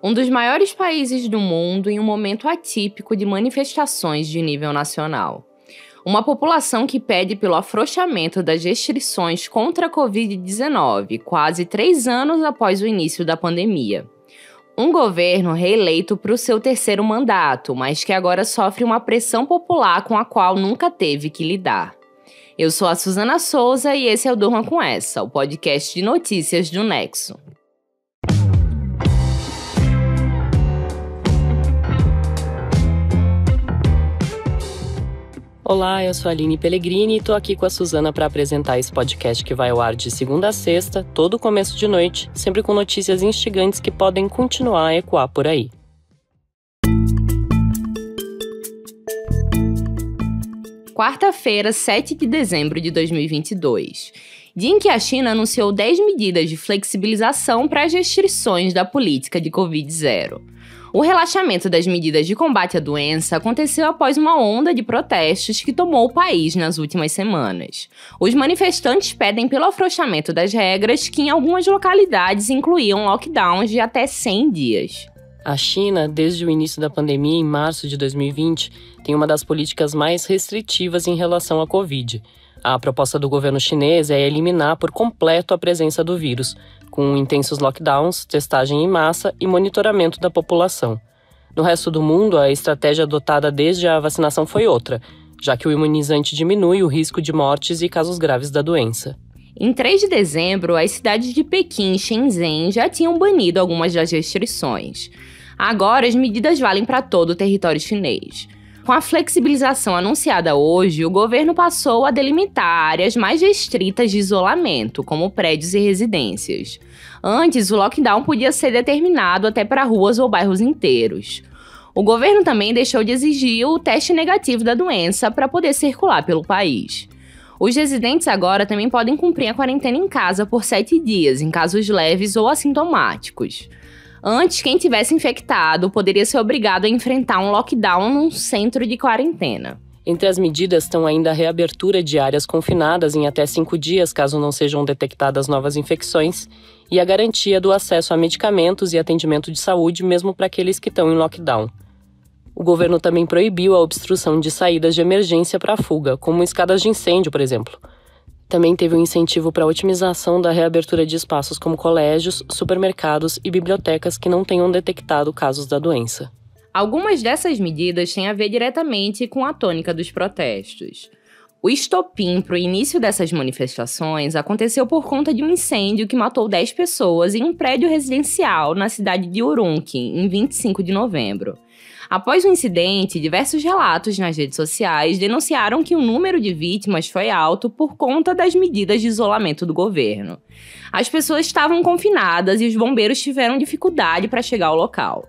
um dos maiores países do mundo em um momento atípico de manifestações de nível nacional. Uma população que pede pelo afrouxamento das restrições contra a Covid-19, quase 3 anos após o início da pandemia. Um governo reeleito para o seu 3º mandato, mas que agora sofre uma pressão popular com a qual nunca teve que lidar. Eu sou a Suzana Souza e esse é o Durma Com Essa, o podcast de notícias do Nexo. Olá, eu sou a Aline Pellegrini e tô aqui com a Suzana para apresentar esse podcast que vai ao ar de segunda a sexta, todo começo de noite, sempre com notícias instigantes que podem continuar a ecoar por aí. Quarta-feira, 7 de dezembro de 2022, dia em que a China anunciou 10 medidas de flexibilização para as restrições da política de Covid-0. O relaxamento das medidas de combate à doença aconteceu após uma onda de protestos que tomou o país nas últimas semanas. Os manifestantes pedem pelo afrouxamento das regras que em algumas localidades incluíam lockdowns de até 100 dias. A China, desde o início da pandemia, em março de 2020, tem uma das políticas mais restritivas em relação à Covid. A proposta do governo chinês é eliminar por completo a presença do vírus, com intensos lockdowns, testagem em massa e monitoramento da população. No resto do mundo, a estratégia adotada desde a vacinação foi outra, já que o imunizante diminui o risco de mortes e casos graves da doença. Em 3 de dezembro, as cidades de Pequim e Shenzhen já tinham banido algumas das restrições. Agora, as medidas valem para todo o território chinês. Com a flexibilização anunciada hoje, o governo passou a delimitar áreas mais restritas de isolamento, como prédios e residências. Antes, o lockdown podia ser determinado até para ruas ou bairros inteiros. O governo também deixou de exigir o teste negativo da doença para poder circular pelo país. Os residentes agora também podem cumprir a quarentena em casa por 7 dias, em casos leves ou assintomáticos. Antes, quem tivesse infectado poderia ser obrigado a enfrentar um lockdown num centro de quarentena. Entre as medidas estão ainda a reabertura de áreas confinadas em até 5 dias, caso não sejam detectadas novas infecções, e a garantia do acesso a medicamentos e atendimento de saúde, mesmo para aqueles que estão em lockdown. O governo também proibiu a obstrução de saídas de emergência para a fuga, como escadas de incêndio, por exemplo. Também teve um incentivo para a otimização da reabertura de espaços como colégios, supermercados e bibliotecas que não tenham detectado casos da doença. Algumas dessas medidas têm a ver diretamente com a tônica dos protestos. O estopim para o início dessas manifestações aconteceu por conta de um incêndio que matou 10 pessoas em um prédio residencial na cidade de Urumqi, em 25 de novembro. Após o incidente, diversos relatos nas redes sociais denunciaram que o número de vítimas foi alto por conta das medidas de isolamento do governo. As pessoas estavam confinadas e os bombeiros tiveram dificuldade para chegar ao local.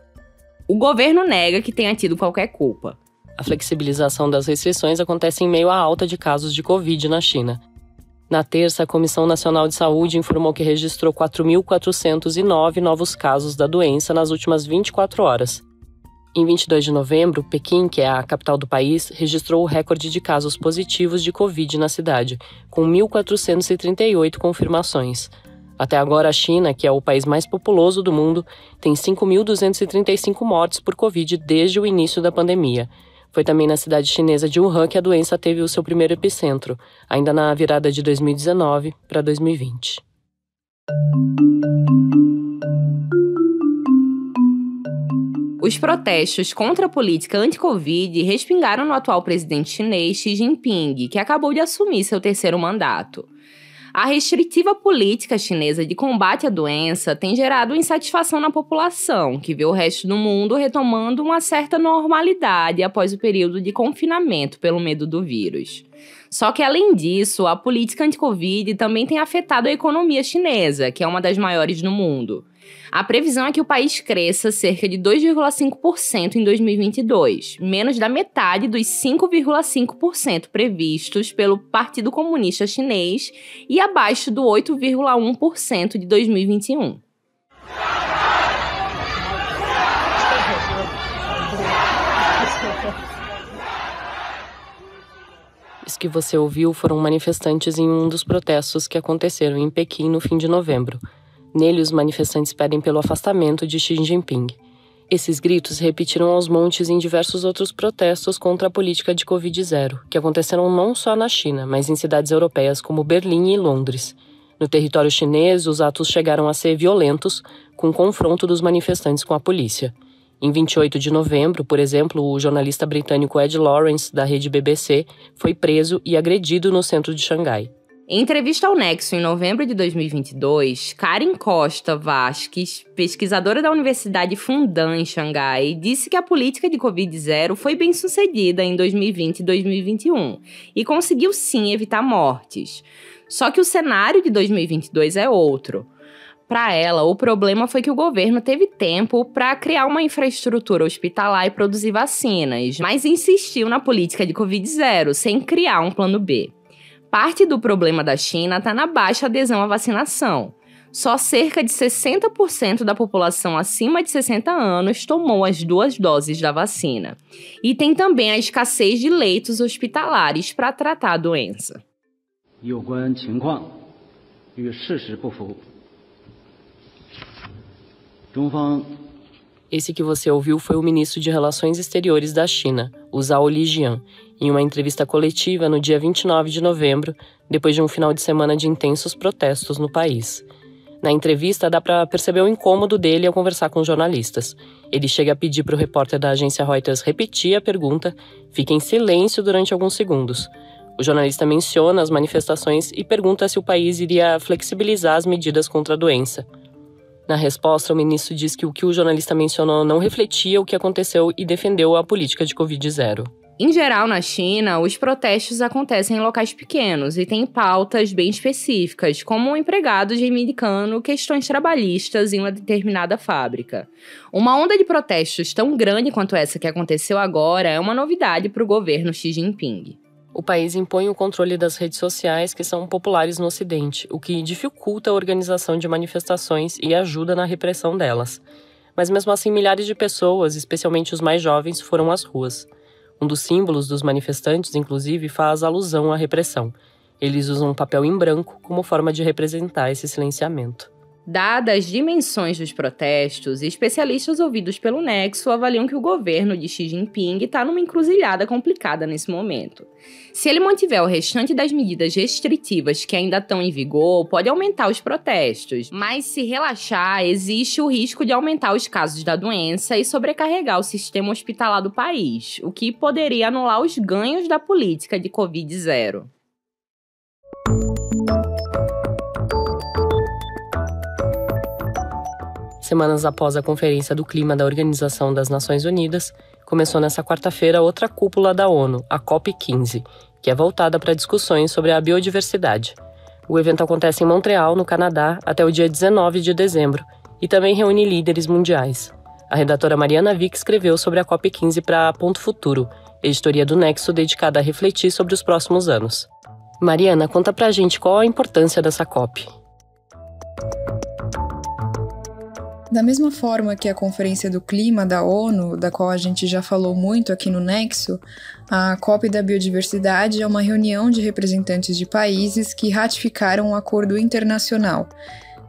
O governo nega que tenha tido qualquer culpa. A flexibilização das restrições acontece em meio à alta de casos de Covid na China. Na terça, a Comissão Nacional de Saúde informou que registrou 4.409 novos casos da doença nas últimas 24 horas. Em 22 de novembro, Pequim, que é a capital do país, registrou o recorde de casos positivos de Covid na cidade, com 1.438 confirmações. Até agora, a China, que é o país mais populoso do mundo, tem 5.235 mortes por Covid desde o início da pandemia. Foi também na cidade chinesa de Wuhan que a doença teve o seu primeiro epicentro, ainda na virada de 2019 para 2020. Os protestos contra a política anti-Covid respingaram no atual presidente chinês Xi Jinping, que acabou de assumir seu 3º mandato. A restritiva política chinesa de combate à doença tem gerado insatisfação na população, que vê o resto do mundo retomando uma certa normalidade após o período de confinamento pelo medo do vírus. Só que, além disso, a política anti-Covid também tem afetado a economia chinesa, que é uma das maiores no mundo. A previsão é que o país cresça cerca de 2,5% em 2022, menos da metade dos 5,5% previstos pelo Partido Comunista Chinês e abaixo do 8,1% de 2021. Isso que você ouviu foram manifestantes em um dos protestos que aconteceram em Pequim no fim de novembro. Nele, os manifestantes pedem pelo afastamento de Xi Jinping. Esses gritos se repetiram aos montes em diversos outros protestos contra a política de Covid-0, que aconteceram não só na China, mas em cidades europeias como Berlim e Londres. No território chinês, os atos chegaram a ser violentos, com confronto dos manifestantes com a polícia. Em 28 de novembro, por exemplo, o jornalista britânico Ed Lawrence, da rede BBC, foi preso e agredido no centro de Xangai. Em entrevista ao Nexo em novembro de 2022, Karen Costa Vasques, pesquisadora da Universidade Fudan em Xangai, disse que a política de Covid-0 foi bem sucedida em 2020 e 2021 e conseguiu sim evitar mortes. Só que o cenário de 2022 é outro. Para ela, o problema foi que o governo teve tempo para criar uma infraestrutura hospitalar e produzir vacinas, mas insistiu na política de Covid-0, sem criar um plano B. Parte do problema da China está na baixa adesão à vacinação. Só cerca de 60% da população acima de 60 anos tomou as 2 doses da vacina. E tem também a escassez de leitos hospitalares para tratar a doença. Esse que você ouviu foi o ministro de Relações Exteriores da China, o Zhao Lijian, em uma entrevista coletiva no dia 29 de novembro, depois de um final de semana de intensos protestos no país. Na entrevista, dá para perceber o incômodo dele ao conversar com jornalistas. Ele chega a pedir para o repórter da agência Reuters repetir a pergunta, fica em silêncio durante alguns segundos. O jornalista menciona as manifestações e pergunta se o país iria flexibilizar as medidas contra a doença. Na resposta, o ministro diz que o que o jornalista mencionou não refletia o que aconteceu e defendeu a política de Covid-0. Em geral, na China, os protestos acontecem em locais pequenos e têm pautas bem específicas, como empregados reivindicando questões trabalhistas em uma determinada fábrica. Uma onda de protestos tão grande quanto essa que aconteceu agora é uma novidade para o governo Xi Jinping. O país impõe o controle das redes sociais que são populares no Ocidente, o que dificulta a organização de manifestações e ajuda na repressão delas. Mas mesmo assim, milhares de pessoas, especialmente os mais jovens, foram às ruas. Um dos símbolos dos manifestantes, inclusive, faz alusão à repressão. Eles usam um papel em branco como forma de representar esse silenciamento. Dadas as dimensões dos protestos, especialistas ouvidos pelo Nexo avaliam que o governo de Xi Jinping está numa encruzilhada complicada nesse momento. Se ele mantiver o restante das medidas restritivas que ainda estão em vigor, pode aumentar os protestos, mas se relaxar, existe o risco de aumentar os casos da doença e sobrecarregar o sistema hospitalar do país, o que poderia anular os ganhos da política de Covid-0. Semanas após a Conferência do Clima da Organização das Nações Unidas, começou nesta quarta-feira outra cúpula da ONU, a COP15, que é voltada para discussões sobre a biodiversidade. O evento acontece em Montreal, no Canadá, até o dia 19 de dezembro, e também reúne líderes mundiais. A redatora Mariana Vick escreveu sobre a COP15 para Ponto Futuro, editoria do Nexo dedicada a refletir sobre os próximos anos. Mariana, conta pra gente qual a importância dessa COP. Da mesma forma que a Conferência do Clima da ONU, da qual a gente já falou muito aqui no Nexo, a COP da Biodiversidade é uma reunião de representantes de países que ratificaram um acordo internacional,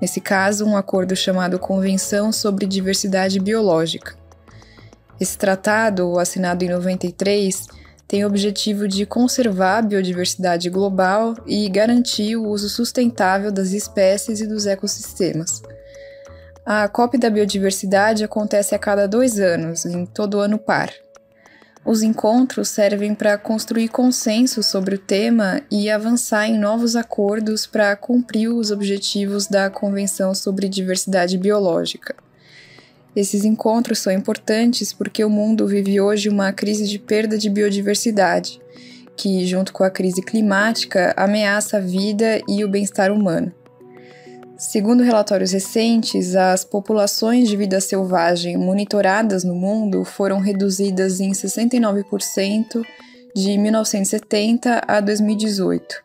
nesse caso um acordo chamado Convenção sobre Diversidade Biológica. Esse tratado, assinado em 93, tem o objetivo de conservar a biodiversidade global e garantir o uso sustentável das espécies e dos ecossistemas. A COP da Biodiversidade acontece a cada 2 anos, em todo ano par. Os encontros servem para construir consenso sobre o tema e avançar em novos acordos para cumprir os objetivos da Convenção sobre Diversidade Biológica. Esses encontros são importantes porque o mundo vive hoje uma crise de perda de biodiversidade, que, junto com a crise climática, ameaça a vida e o bem-estar humano. Segundo relatórios recentes, as populações de vida selvagem monitoradas no mundo foram reduzidas em 69% de 1970 a 2018.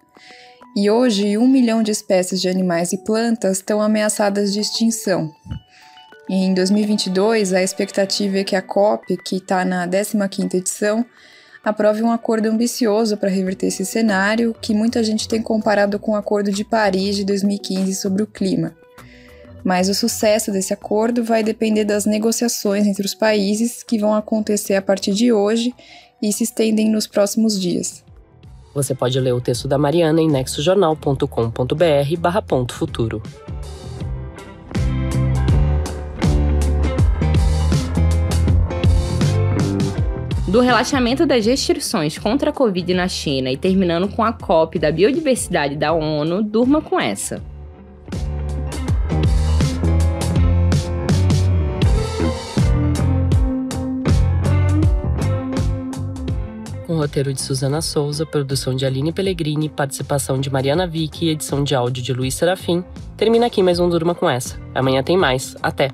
E hoje, 1 milhão de espécies de animais e plantas estão ameaçadas de extinção. Em 2022, a expectativa é que a COP, que está na 15ª edição, aprove um acordo ambicioso para reverter esse cenário, que muita gente tem comparado com o Acordo de Paris de 2015 sobre o clima. Mas o sucesso desse acordo vai depender das negociações entre os países que vão acontecer a partir de hoje e se estendem nos próximos dias. Você pode ler o texto da Mariana em nexojornal.com.br/.futuro. Do relaxamento das restrições contra a Covid na China e terminando com a COP da biodiversidade da ONU, durma com essa. Com roteiro de Suzana Souza, produção de Aline Pellegrini, participação de Mariana Vick e edição de áudio de Luiz Serafim, termina aqui mais um Durma com essa. Amanhã tem mais. Até!